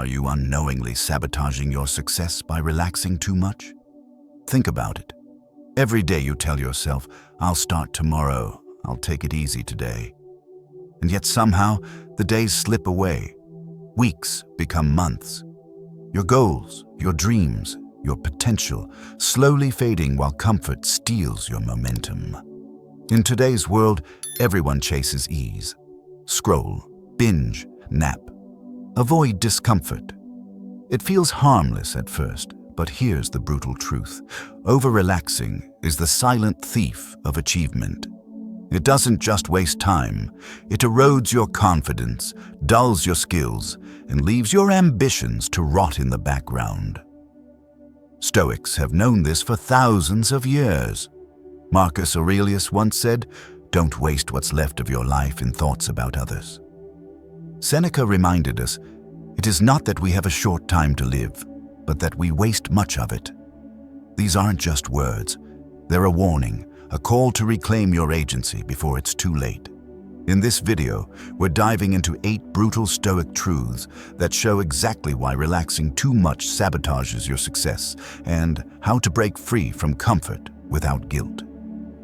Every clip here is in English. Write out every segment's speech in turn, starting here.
Are you unknowingly sabotaging your success by relaxing too much? Think about it. Every day you tell yourself, I'll start tomorrow, I'll take it easy today. And yet somehow the days slip away. Weeks become months. Your goals, your dreams, your potential slowly fading while comfort steals your momentum. In today's world, everyone chases ease. Scroll, binge, nap. Avoid discomfort. It feels harmless at first, but here's the brutal truth. Over-relaxing is the silent thief of achievement. It doesn't just waste time, it erodes your confidence, dulls your skills, and leaves your ambitions to rot in the background. Stoics have known this for thousands of years. Marcus Aurelius once said, "Don't waste what's left of your life in thoughts about others." Seneca reminded us, it is not that we have a short time to live, but that we waste much of it. These aren't just words. They're a warning, a call to reclaim your agency before it's too late. In this video, we're diving into 8 brutal Stoic truths that show exactly why relaxing too much sabotages your success and how to break free from comfort without guilt.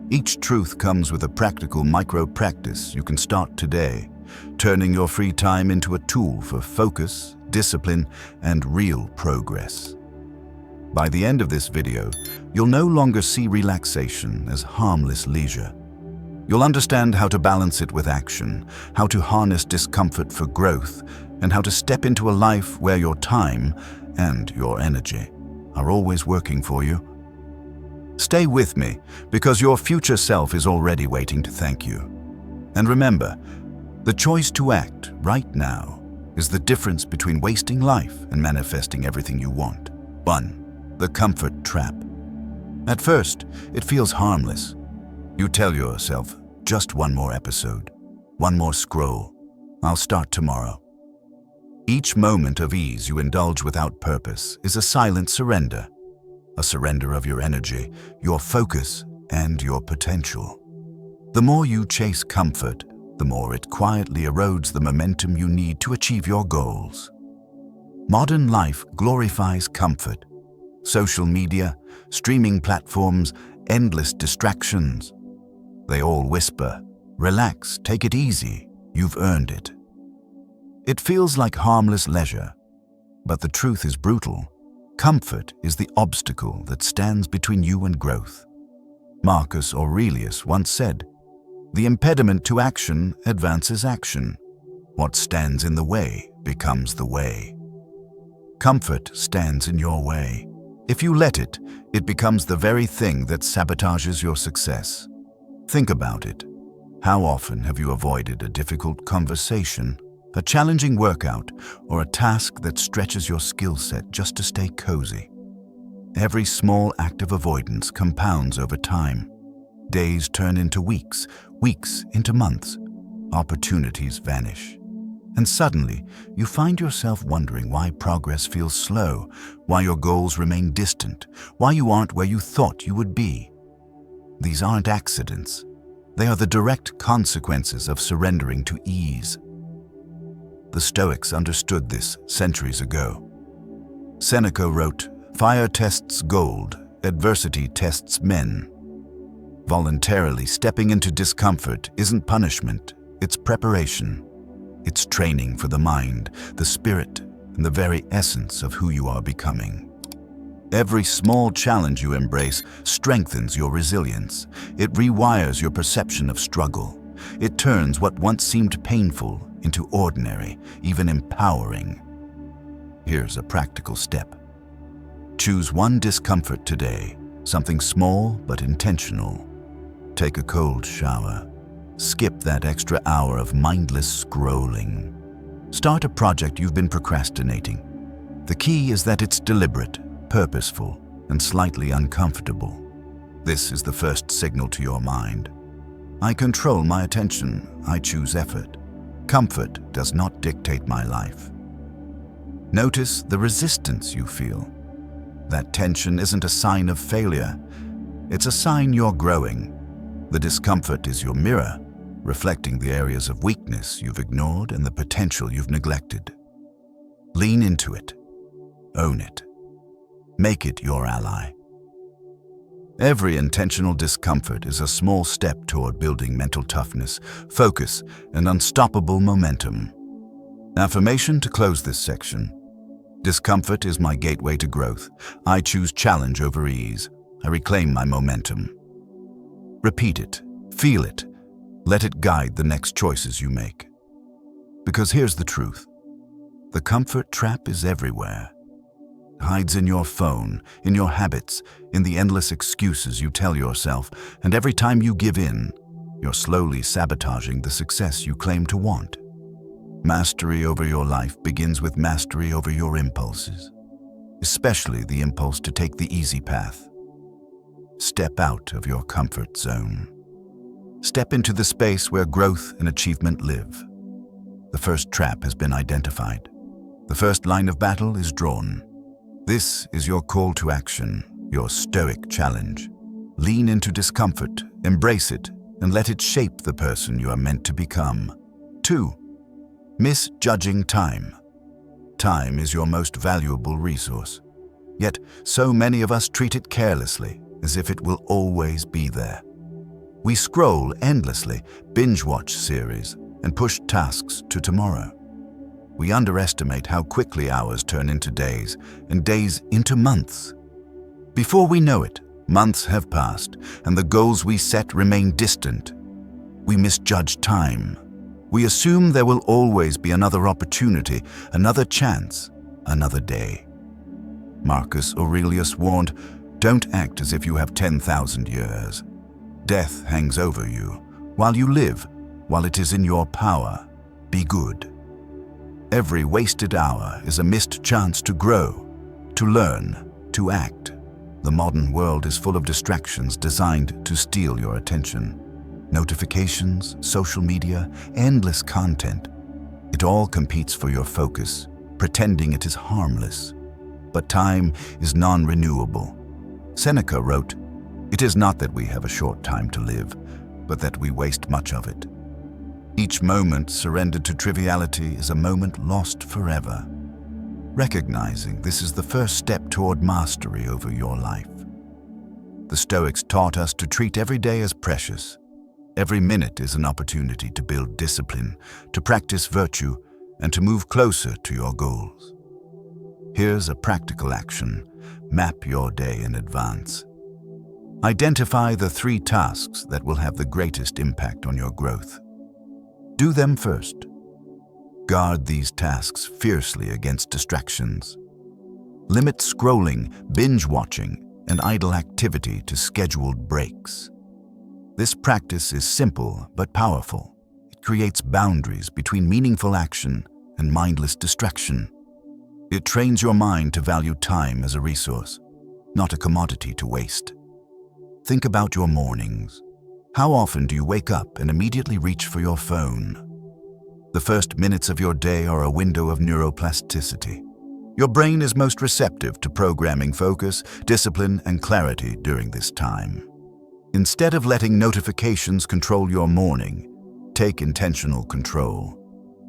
Each truth comes with a practical micro-practice you can start today, turning your free time into a tool for focus, discipline, and real progress. By the end of this video, you'll no longer see relaxation as harmless leisure. You'll understand how to balance it with action, how to harness discomfort for growth, and how to step into a life where your time and your energy are always working for you. Stay with me, because your future self is already waiting to thank you. And remember, the choice to act right now is the difference between wasting life and manifesting everything you want. 1. The comfort trap. At first, it feels harmless. You tell yourself, just one more episode, one more scroll, I'll start tomorrow. Each moment of ease you indulge without purpose is a silent surrender, a surrender of your energy, your focus, and your potential. The more you chase comfort, the more it quietly erodes the momentum you need to achieve your goals. Modern life glorifies comfort. Social media, streaming platforms, endless distractions. They all whisper, relax, take it easy, you've earned it. It feels like harmless leisure, but the truth is brutal. Comfort is the obstacle that stands between you and growth. Marcus Aurelius once said, "The impediment to action advances action. What stands in the way becomes the way." Comfort stands in your way. If you let it, it becomes the very thing that sabotages your success. Think about it. How often have you avoided a difficult conversation, a challenging workout, or a task that stretches your skill set just to stay cozy? Every small act of avoidance compounds over time. Days turn into weeks, weeks into months. Opportunities vanish. And suddenly, you find yourself wondering why progress feels slow, why your goals remain distant, why you aren't where you thought you would be. These aren't accidents. They are the direct consequences of surrendering to ease. The Stoics understood this centuries ago. Seneca wrote, "Fire tests gold, adversity tests men." Voluntarily stepping into discomfort isn't punishment, it's preparation. It's training for the mind, the spirit, and the very essence of who you are becoming. Every small challenge you embrace strengthens your resilience. It rewires your perception of struggle. It turns what once seemed painful into ordinary, even empowering. Here's a practical step. Choose one discomfort today, something small but intentional. Take a cold shower. Skip that extra hour of mindless scrolling. Start a project you've been procrastinating. The key is that it's deliberate, purposeful, and slightly uncomfortable. This is the first signal to your mind. I control my attention. I choose effort. Comfort does not dictate my life. Notice the resistance you feel. That tension isn't a sign of failure. It's a sign you're growing. The discomfort is your mirror, reflecting the areas of weakness you've ignored and the potential you've neglected. Lean into it. Own it. Make it your ally. Every intentional discomfort is a small step toward building mental toughness, focus, and unstoppable momentum. Affirmation to close this section. Discomfort is my gateway to growth. I choose challenge over ease. I reclaim my momentum. Repeat it. Feel it. Let it guide the next choices you make. Because here's the truth. The comfort trap is everywhere. It hides in your phone, in your habits, in the endless excuses you tell yourself, and every time you give in, you're slowly sabotaging the success you claim to want. Mastery over your life begins with mastery over your impulses, especially the impulse to take the easy path. Step out of your comfort zone. Step into the space where growth and achievement live. The first trap has been identified. The first line of battle is drawn. This is your call to action, your stoic challenge. Lean into discomfort, embrace it, and let it shape the person you are meant to become. 2. Misjudging time. Time is your most valuable resource. Yet, so many of us treat it carelessly, as if it will always be there. We scroll endlessly, binge-watch series, and push tasks to tomorrow. We underestimate how quickly hours turn into days, and days into months. Before we know it, months have passed, and the goals we set remain distant. We misjudge time. We assume there will always be another opportunity, another chance, another day. Marcus Aurelius warned, "Don't act as if you have 10,000 years. Death hangs over you. While you live, while it is in your power, be good." Every wasted hour is a missed chance to grow, to learn, to act. The modern world is full of distractions designed to steal your attention. Notifications, social media, endless content. It all competes for your focus, pretending it is harmless. But time is non-renewable. Seneca wrote, "It is not that we have a short time to live, but that we waste much of it." Each moment surrendered to triviality is a moment lost forever. Recognizing this is the first step toward mastery over your life. The Stoics taught us to treat every day as precious. Every minute is an opportunity to build discipline, to practice virtue, and to move closer to your goals. Here's a practical action. Map your day in advance. Identify the 3 tasks that will have the greatest impact on your growth. Do them first. Guard these tasks fiercely against distractions. Limit scrolling, binge-watching, and idle activity to scheduled breaks. This practice is simple but powerful. It creates boundaries between meaningful action and mindless distraction. It trains your mind to value time as a resource, not a commodity to waste. Think about your mornings. How often do you wake up and immediately reach for your phone? The first minutes of your day are a window of neuroplasticity. Your brain is most receptive to programming focus, discipline, and clarity during this time. Instead of letting notifications control your morning, take intentional control.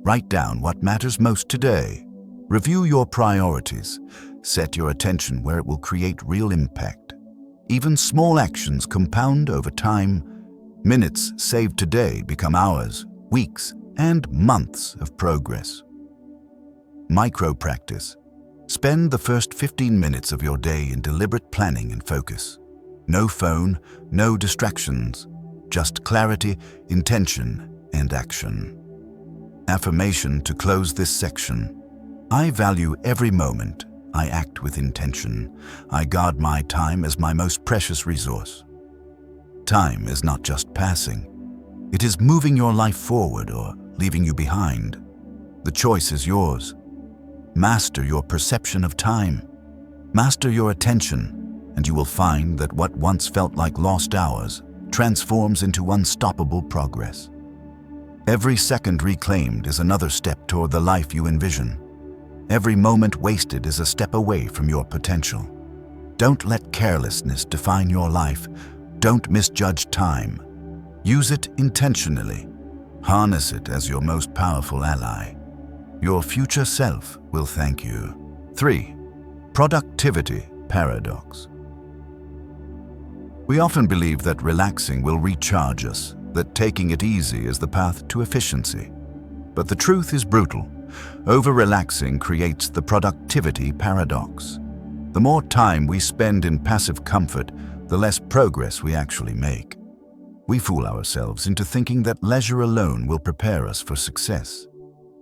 Write down what matters most today. Review your priorities. Set your attention where it will create real impact. Even small actions compound over time. Minutes saved today become hours, weeks, and months of progress. Micro-practice. Spend the first 15 minutes of your day in deliberate planning and focus. No phone, no distractions, just clarity, intention, and action. Affirmation to close this section. I value every moment. I act with intention. I guard my time as my most precious resource. Time is not just passing. It is moving your life forward or leaving you behind. The choice is yours. Master your perception of time. Master your attention, and you will find that what once felt like lost hours transforms into unstoppable progress. Every second reclaimed is another step toward the life you envision. Every moment wasted is a step away from your potential. Don't let carelessness define your life. Don't misjudge time. Use it intentionally. Harness it as your most powerful ally. Your future self will thank you. 3. Productivity paradox. We often believe that relaxing will recharge us, that taking it easy is the path to efficiency. But the truth is brutal. Over-relaxing creates the productivity paradox. The more time we spend in passive comfort, the less progress we actually make. We fool ourselves into thinking that leisure alone will prepare us for success.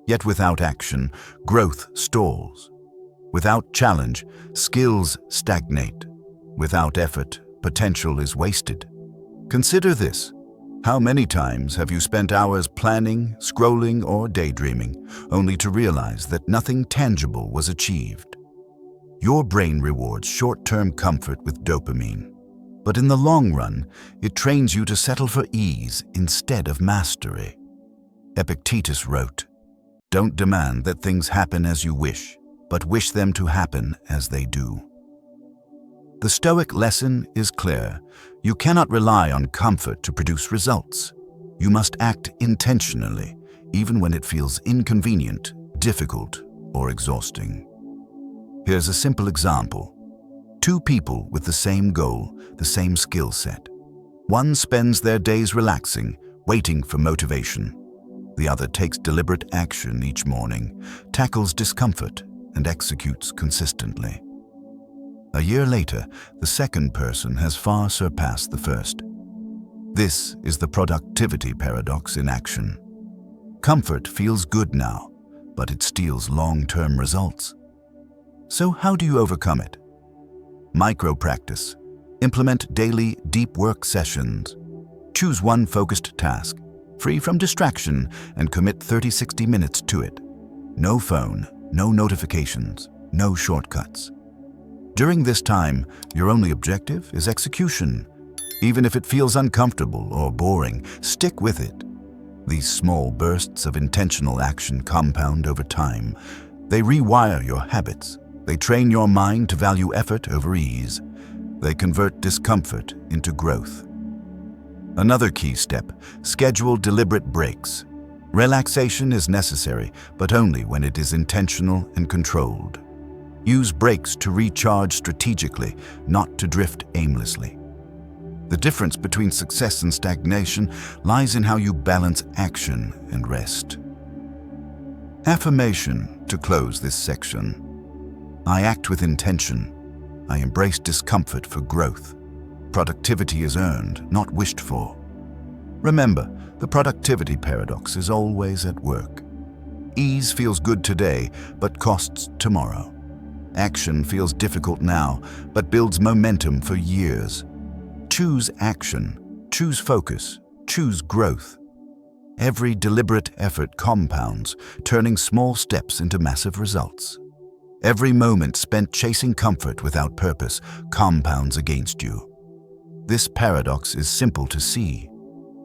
Yet without action, growth stalls. Without challenge, skills stagnate. Without effort, potential is wasted. Consider this. How many times have you spent hours planning, scrolling, or daydreaming, only to realize that nothing tangible was achieved? Your brain rewards short-term comfort with dopamine, but in the long run, it trains you to settle for ease instead of mastery. Epictetus wrote, "Don't demand that things happen as you wish, but wish them to happen as they do." The Stoic lesson is clear. You cannot rely on comfort to produce results. You must act intentionally, even when it feels inconvenient, difficult, or exhausting. Here's a simple example. Two people with the same goal, the same skill set. One spends their days relaxing, waiting for motivation. The other takes deliberate action each morning, tackles discomfort, and executes consistently. A year later, the second person has far surpassed the first. This is the productivity paradox in action. Comfort feels good now, but it steals long-term results. So how do you overcome it? Micro-practice. Implement daily deep work sessions. Choose one focused task, free from distraction, and commit 30-60 minutes to it. No phone, no notifications, no shortcuts. During this time, your only objective is execution. Even if it feels uncomfortable or boring, stick with it. These small bursts of intentional action compound over time. They rewire your habits. They train your mind to value effort over ease. They convert discomfort into growth. Another key step: schedule deliberate breaks. Relaxation is necessary, but only when it is intentional and controlled. Use breaks to recharge strategically, not to drift aimlessly. The difference between success and stagnation lies in how you balance action and rest. Affirmation to close this section. I act with intention. I embrace discomfort for growth. Productivity is earned, not wished for. Remember, the productivity paradox is always at work. Ease feels good today, but costs tomorrow. Action feels difficult now, but builds momentum for years. Choose action, choose focus, choose growth. Every deliberate effort compounds, turning small steps into massive results. Every moment spent chasing comfort without purpose compounds against you. This paradox is simple to see,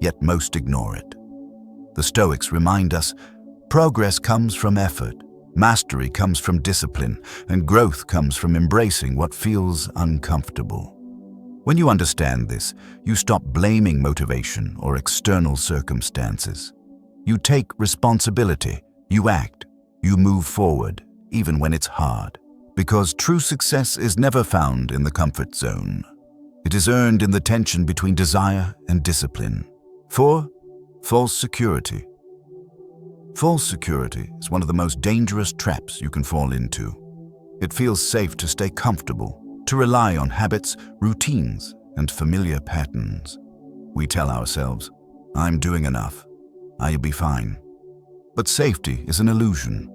yet most ignore it. The Stoics remind us, progress comes from effort. Mastery comes from discipline, and growth comes from embracing what feels uncomfortable. When you understand this, you stop blaming motivation or external circumstances. You take responsibility, you act, you move forward, even when it's hard. Because true success is never found in the comfort zone. It is earned in the tension between desire and discipline. 4. False security. False security is one of the most dangerous traps you can fall into. It feels safe to stay comfortable, to rely on habits, routines, and familiar patterns. We tell ourselves, "I'm doing enough. I'll be fine." But safety is an illusion.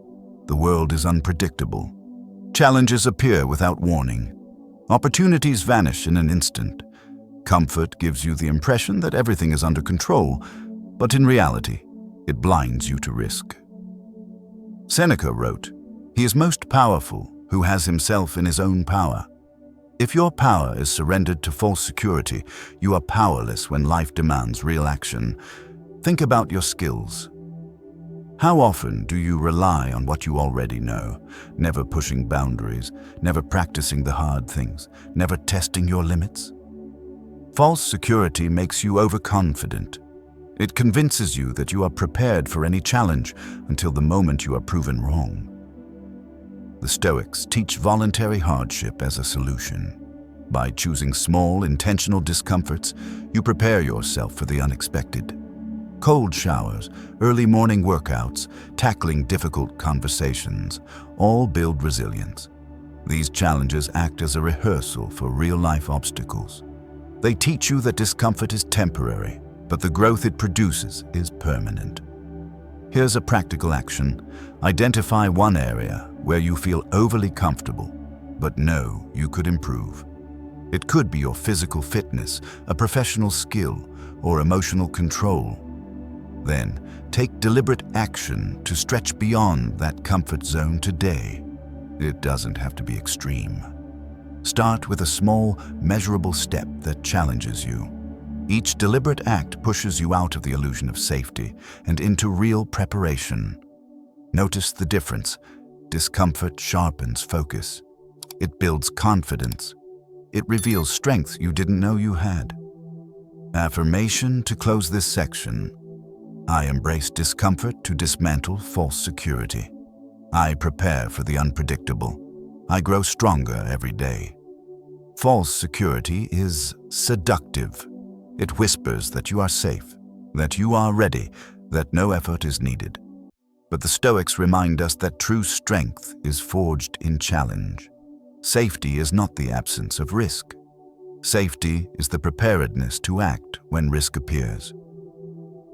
The world is unpredictable. Challenges appear without warning. Opportunities vanish in an instant. Comfort gives you the impression that everything is under control, but in reality, it blinds you to risk. Seneca wrote, "He is most powerful who has himself in his own power." If your power is surrendered to false security, you are powerless when life demands real action. Think about your skills. How often do you rely on what you already know, never pushing boundaries, never practicing the hard things, never testing your limits? False security makes you overconfident. It convinces you that you are prepared for any challenge until the moment you are proven wrong. The Stoics teach voluntary hardship as a solution. By choosing small, intentional discomforts, you prepare yourself for the unexpected. Cold showers, early morning workouts, tackling difficult conversations, all build resilience. These challenges act as a rehearsal for real-life obstacles. They teach you that discomfort is temporary, but the growth it produces is permanent. Here's a practical action. Identify one area where you feel overly comfortable, but know you could improve. It could be your physical fitness, a professional skill, or emotional control. Then, take deliberate action to stretch beyond that comfort zone today. It doesn't have to be extreme. Start with a small, measurable step that challenges you. Each deliberate act pushes you out of the illusion of safety and into real preparation. Notice the difference. Discomfort sharpens focus. It builds confidence. It reveals strength you didn't know you had. Affirmation to close this section. I embrace discomfort to dismantle false security. I prepare for the unpredictable. I grow stronger every day. False security is seductive. It whispers that you are safe, that you are ready, that no effort is needed. But the Stoics remind us that true strength is forged in challenge. Safety is not the absence of risk. Safety is the preparedness to act when risk appears.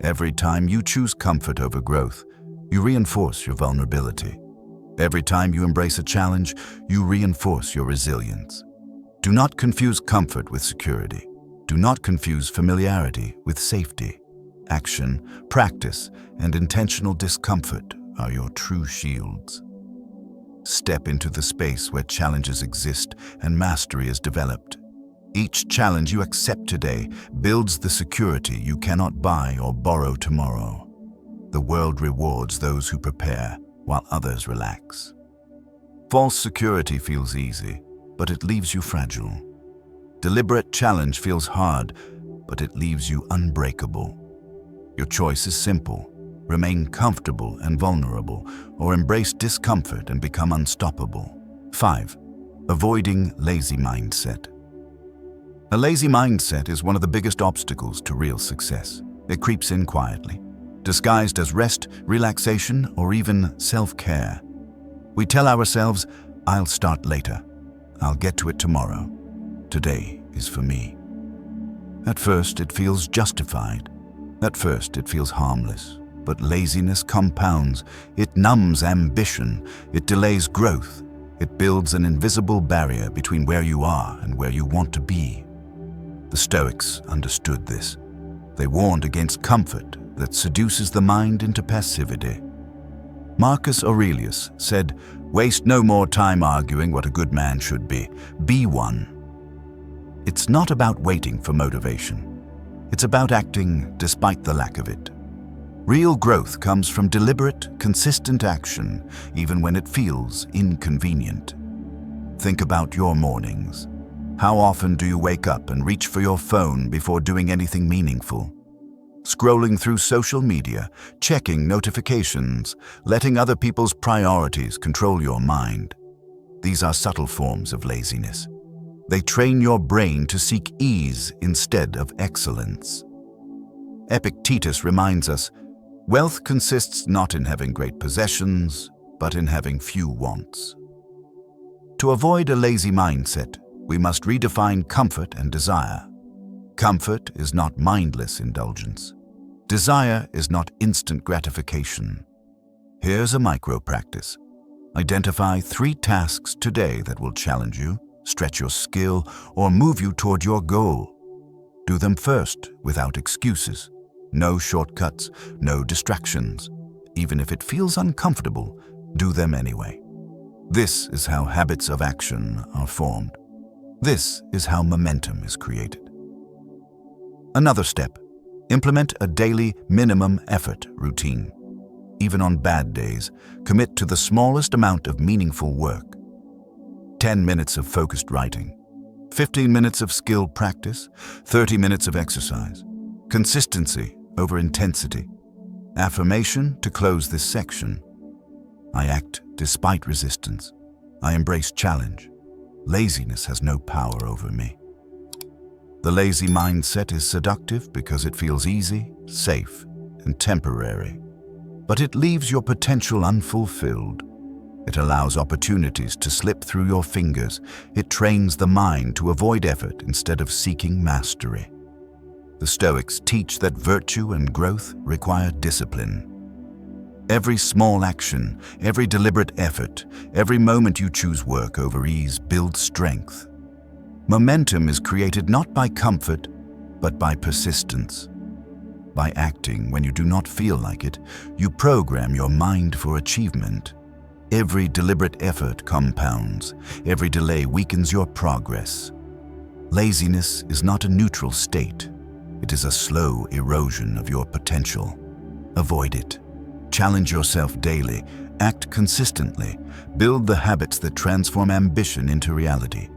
Every time you choose comfort over growth, you reinforce your vulnerability. Every time you embrace a challenge, you reinforce your resilience. Do not confuse comfort with security. Do not confuse familiarity with safety. Action, practice, and intentional discomfort are your true shields. Step into the space where challenges exist and mastery is developed. Each challenge you accept today builds the security you cannot buy or borrow tomorrow. The world rewards those who prepare, while others relax. False security feels easy, but it leaves you fragile. Deliberate challenge feels hard, but it leaves you unbreakable. Your choice is simple. Remain comfortable and vulnerable, or embrace discomfort and become unstoppable. 5. Avoiding lazy mindset. A lazy mindset is one of the biggest obstacles to real success. It creeps in quietly, disguised as rest, relaxation, or even self-care. We tell ourselves, I'll start later. I'll get to it tomorrow. Today is for me. At first, it feels justified. At first, it feels harmless. But laziness compounds. It numbs ambition. It delays growth. It builds an invisible barrier between where you are and where you want to be. The Stoics understood this. They warned against comfort that seduces the mind into passivity. Marcus Aurelius said, "Waste no more time arguing what a good man should be. Be one." It's not about waiting for motivation. It's about acting despite the lack of it. Real growth comes from deliberate, consistent action, even when it feels inconvenient. Think about your mornings. How often do you wake up and reach for your phone before doing anything meaningful? Scrolling through social media, checking notifications, letting other people's priorities control your mind. These are subtle forms of laziness. They train your brain to seek ease instead of excellence. Epictetus reminds us, wealth consists not in having great possessions, but in having few wants. To avoid a lazy mindset, we must redefine comfort and desire. Comfort is not mindless indulgence. Desire is not instant gratification. Here's a micro-practice. Identify 3 tasks today that will challenge you, stretch your skill, or move you toward your goal. Do them first, without excuses. No shortcuts, no distractions. Even if it feels uncomfortable, do them anyway. This is how habits of action are formed. This is how momentum is created. Another step, implement a daily minimum effort routine. Even on bad days, commit to the smallest amount of meaningful work. 10 minutes of focused writing, 15 minutes of skilled practice, 30 minutes of exercise. Consistency over intensity. Affirmation to close this section. I act despite resistance. I embrace challenge. Laziness has no power over me. The lazy mindset is seductive because it feels easy, safe, and temporary. But it leaves your potential unfulfilled. It allows opportunities to slip through your fingers. It trains the mind to avoid effort instead of seeking mastery. The Stoics teach that virtue and growth require discipline. Every small action, every deliberate effort, every moment you choose work over ease builds strength. Momentum is created not by comfort, but by persistence. By acting when you do not feel like it, you program your mind for achievement. Every deliberate effort compounds. Every delay weakens your progress. Laziness is not a neutral state. It is a slow erosion of your potential. Avoid it. Challenge yourself daily. Act consistently. Build the habits that transform ambition into reality.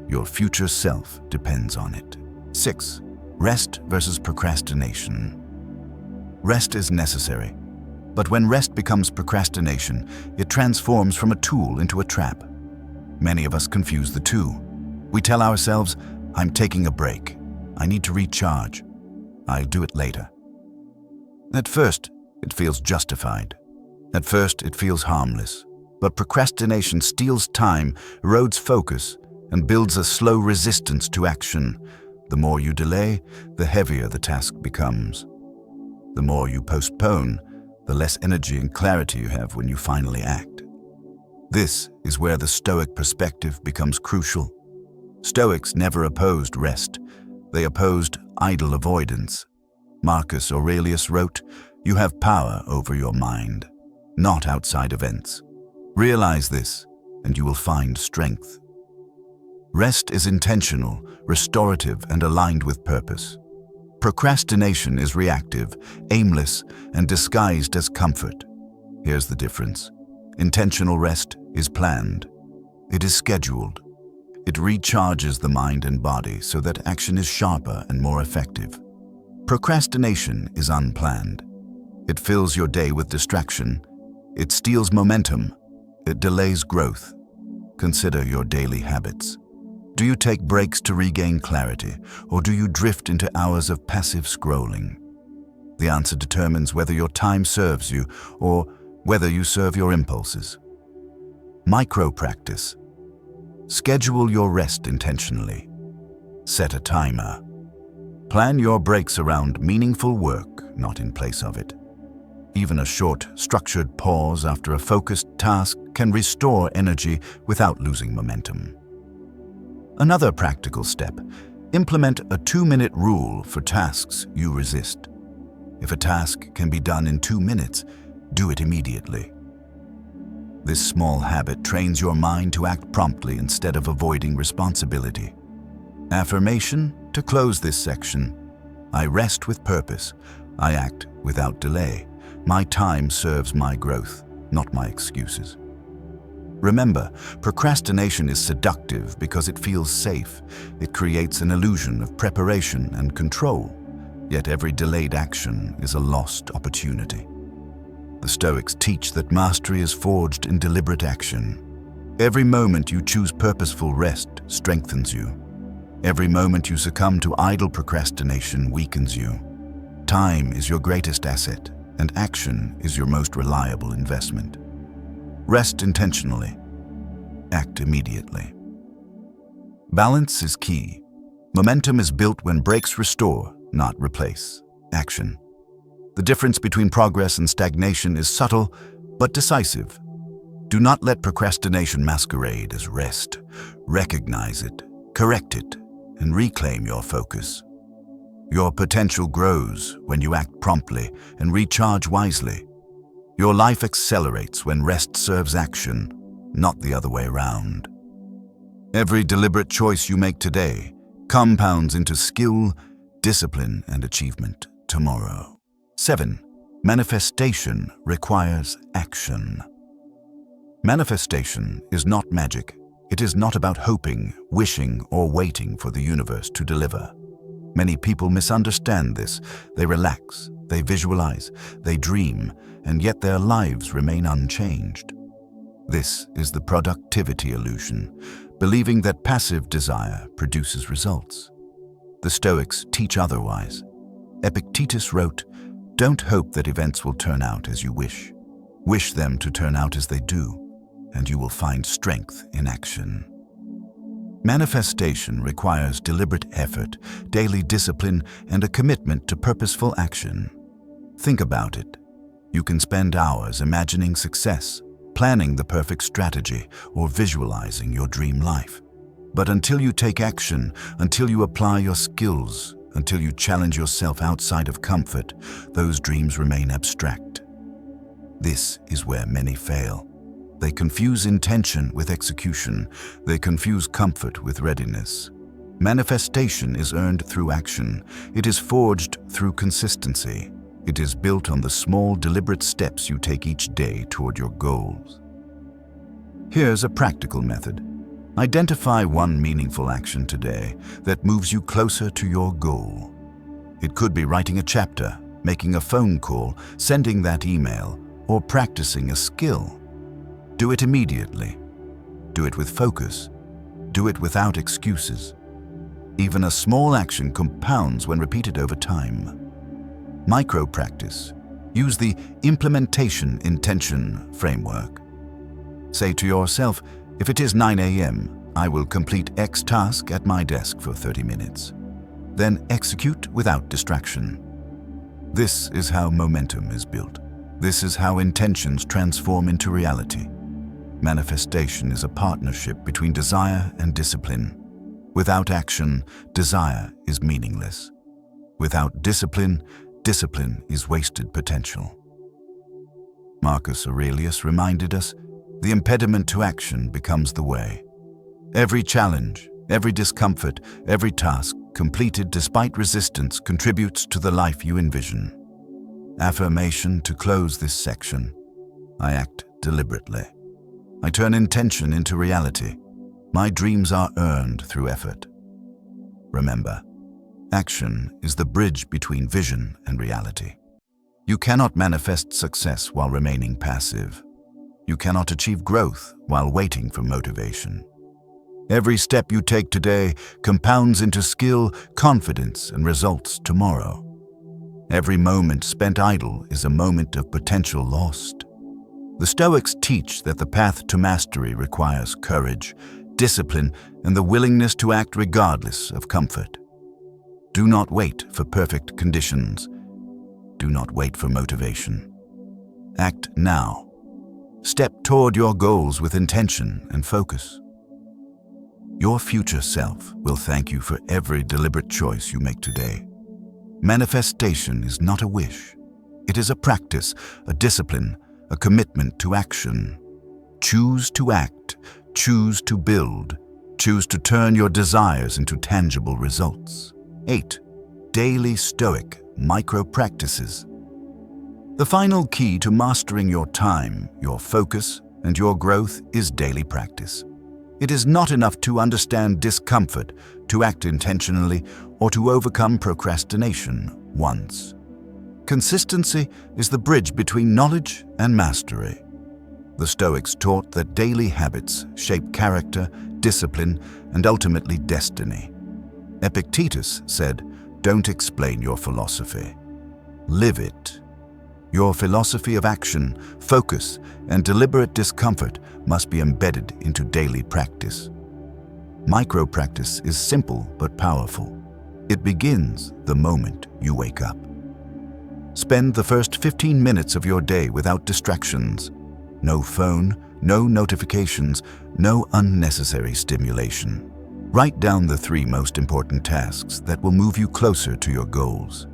Your future self depends on it. 6. Rest versus procrastination. Rest is necessary. But when rest becomes procrastination, it transforms from a tool into a trap. Many of us confuse the two. We tell ourselves, I'm taking a break. I need to recharge. I'll do it later. At first, it feels justified. At first, it feels harmless. But procrastination steals time, erodes focus, and builds a slow resistance to action. The more you delay, the heavier the task becomes. The more you postpone, the less energy and clarity you have when you finally act. This is where the Stoic perspective becomes crucial. Stoics never opposed rest. They opposed idle avoidance. Marcus Aurelius wrote, "You have power over your mind, not outside events. Realize this, and you will find strength." Rest is intentional, restorative, and aligned with purpose. Procrastination is reactive, aimless, and disguised as comfort. Here's the difference. Intentional rest is planned. It is scheduled. It recharges the mind and body so that action is sharper and more effective. Procrastination is unplanned. It fills your day with distraction. It steals momentum. It delays growth. Consider your daily habits. Do you take breaks to regain clarity, or do you drift into hours of passive scrolling? The answer determines whether your time serves you or whether you serve your impulses. Micro-practice. Schedule your rest intentionally. Set a timer. Plan your breaks around meaningful work, not in place of it. Even a short, structured pause after a focused task can restore energy without losing momentum. Another practical step, implement a 2-minute rule for tasks you resist. If a task can be done in 2 minutes, do it immediately. This small habit trains your mind to act promptly instead of avoiding responsibility. Affirmation to close this section. I rest with purpose. I act without delay. My time serves my growth, not my excuses. Remember, procrastination is seductive because it feels safe. It creates an illusion of preparation and control. Yet every delayed action is a lost opportunity. The Stoics teach that mastery is forged in deliberate action. Every moment you choose purposeful rest strengthens you. Every moment you succumb to idle procrastination weakens you. Time is your greatest asset, and action is your most reliable investment. Rest intentionally. Act immediately. Balance is key. Momentum is built when breaks restore, not replace, action. The difference between progress and stagnation is subtle but decisive. Do not let procrastination masquerade as rest. Recognize it, correct it, and reclaim your focus. Your potential grows when you act promptly and recharge wisely. Your life accelerates when rest serves action, not the other way around. Every deliberate choice you make today compounds into skill, discipline, and achievement tomorrow. 7. Manifestation requires action. Manifestation is not magic. It is not about hoping, wishing, or waiting for the universe to deliver. Many people misunderstand this. They relax, they visualize, they dream, and yet their lives remain unchanged. This is the productivity illusion, believing that passive desire produces results. The Stoics teach otherwise. Epictetus wrote, "Don't hope that events will turn out as you wish. Wish them to turn out as they do, and you will find strength in action." Manifestation requires deliberate effort, daily discipline, and a commitment to purposeful action. Think about it. You can spend hours imagining success, planning the perfect strategy, or visualizing your dream life. But until you take action, until you apply your skills, until you challenge yourself outside of comfort, those dreams remain abstract. This is where many fail. They confuse intention with execution. They confuse comfort with readiness. Manifestation is earned through action. It is forged through consistency. It is built on the small, deliberate steps you take each day toward your goals. Here's a practical method. Identify one meaningful action today that moves you closer to your goal. It could be writing a chapter, making a phone call, sending that email, or practicing a skill. Do it immediately. Do it with focus. Do it without excuses. Even a small action compounds when repeated over time. Micro-practice. Use the implementation intention framework. Say to yourself, if it is 9 a.m., I will complete X task at my desk for 30 minutes. Then execute without distraction. This is how momentum is built. This is how intentions transform into reality. Manifestation is a partnership between desire and discipline. Without action, desire is meaningless. Without discipline, discipline is wasted potential. Marcus Aurelius reminded us, the impediment to action becomes the way. Every challenge, every discomfort, every task completed despite resistance contributes to the life you envision. Affirmation to close this section. I act deliberately. I turn intention into reality. My dreams are earned through effort. Remember, action is the bridge between vision and reality. You cannot manifest success while remaining passive. You cannot achieve growth while waiting for motivation. Every step you take today compounds into skill, confidence, and results tomorrow. Every moment spent idle is a moment of potential lost. The Stoics teach that the path to mastery requires courage, discipline, and the willingness to act regardless of comfort. Do not wait for perfect conditions. Do not wait for motivation. Act now. Step toward your goals with intention and focus. Your future self will thank you for every deliberate choice you make today. Manifestation is not a wish. It is a practice, a discipline, a commitment to action. Choose to act, choose to build, choose to turn your desires into tangible results. 8. Daily Stoic micro-practices. The final key to mastering your time, your focus, and your growth is daily practice. It is not enough to understand discomfort, to act intentionally, or to overcome procrastination once. Consistency is the bridge between knowledge and mastery. The Stoics taught that daily habits shape character, discipline, and ultimately destiny. Epictetus said, "Don't explain your philosophy. Live it." Your philosophy of action, focus, and deliberate discomfort must be embedded into daily practice. Micro-practice is simple but powerful. It begins the moment you wake up. Spend the first 15 minutes of your day without distractions. No phone, no notifications, no unnecessary stimulation. Write down the 3 most important tasks that will move you closer to your goals.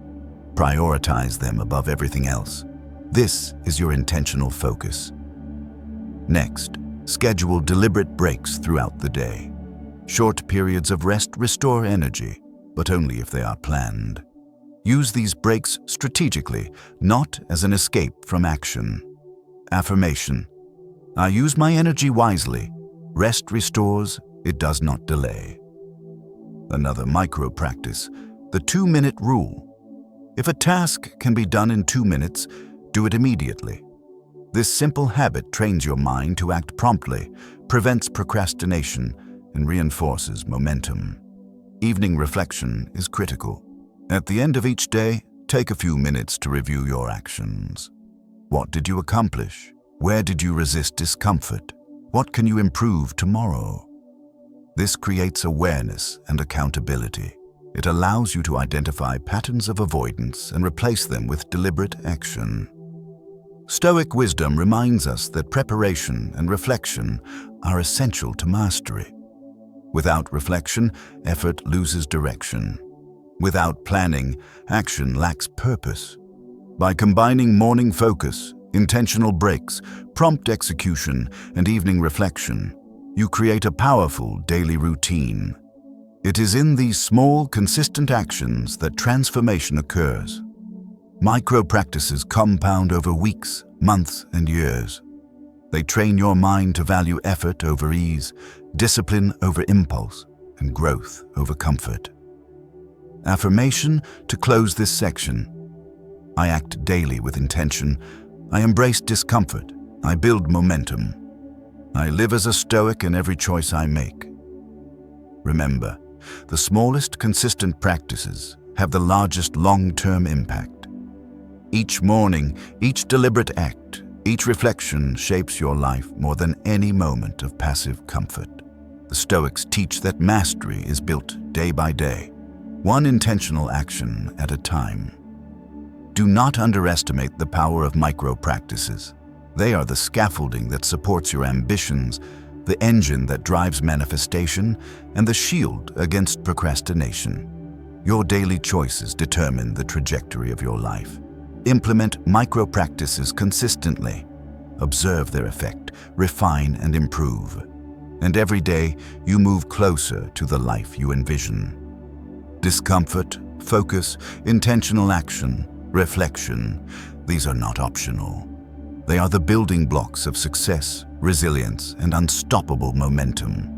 Prioritize them above everything else. This is your intentional focus. Next, schedule deliberate breaks throughout the day. Short periods of rest restore energy, but only if they are planned. Use these breaks strategically, not as an escape from action. Affirmation. I use my energy wisely. Rest restores, it does not delay. Another micro-practice. The 2-minute rule. If a task can be done in 2 minutes, do it immediately. This simple habit trains your mind to act promptly, prevents procrastination, and reinforces momentum. Evening reflection is critical. At the end of each day, take a few minutes to review your actions. What did you accomplish? Where did you resist discomfort? What can you improve tomorrow? This creates awareness and accountability. It allows you to identify patterns of avoidance and replace them with deliberate action. Stoic wisdom reminds us that preparation and reflection are essential to mastery. Without reflection, effort loses direction. Without planning, action lacks purpose. By combining morning focus, intentional breaks, prompt execution, and evening reflection, you create a powerful daily routine. It is in these small, consistent actions that transformation occurs. Micro-practices compound over weeks, months, and years. They train your mind to value effort over ease, discipline over impulse, and growth over comfort. Affirmation to close this section. I act daily with intention. I embrace discomfort. I build momentum. I live as a Stoic in every choice I make. Remember, the smallest consistent practices have the largest long-term impact. Each morning, each deliberate act, each reflection shapes your life more than any moment of passive comfort. The Stoics teach that mastery is built day by day, one intentional action at a time. Do not underestimate the power of micro-practices. They are the scaffolding that supports your ambitions, the engine that drives manifestation, and the shield against procrastination. Your daily choices determine the trajectory of your life. Implement micro-practices consistently. Observe their effect, refine and improve. And every day, you move closer to the life you envision. Discomfort, focus, intentional action, reflection, these are not optional. They are the building blocks of success, resilience, and unstoppable momentum.